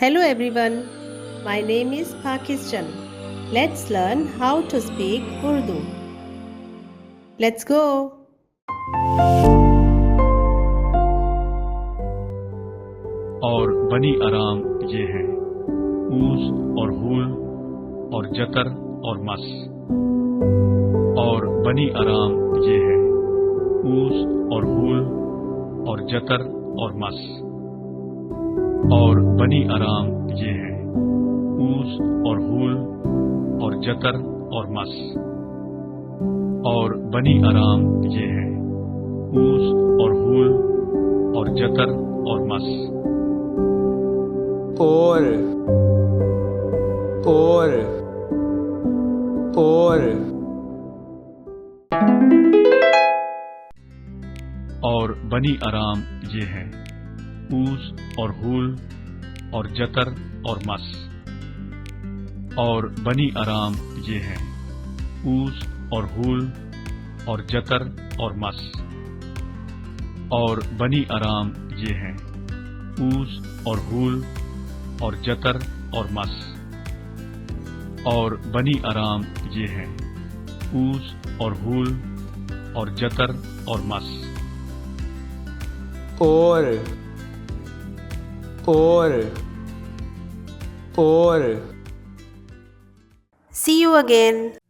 Hello everyone, my name is Pakistan. Let's learn how to speak Urdu. Let's go. और बनी आराम ये है ऊस और हूल और जतर और मस। और बनी आराम ये है ऊस और हूल और जतर और मस। और बनी आराम ये है ऊस और हूल और जतर और मस। और बनी आराम ये है ऊस और हूल और जतर और मस। और और बनी आराम ये है ऊस और हूल और जतर और मस। और बनी आराम ये है ऊस और हूल और जतर और मस। और बनी आराम ये है ऊस और हूल और जतर और मस। और बनी आराम ये है ऊस और हूल और जतर और मस। और See you again.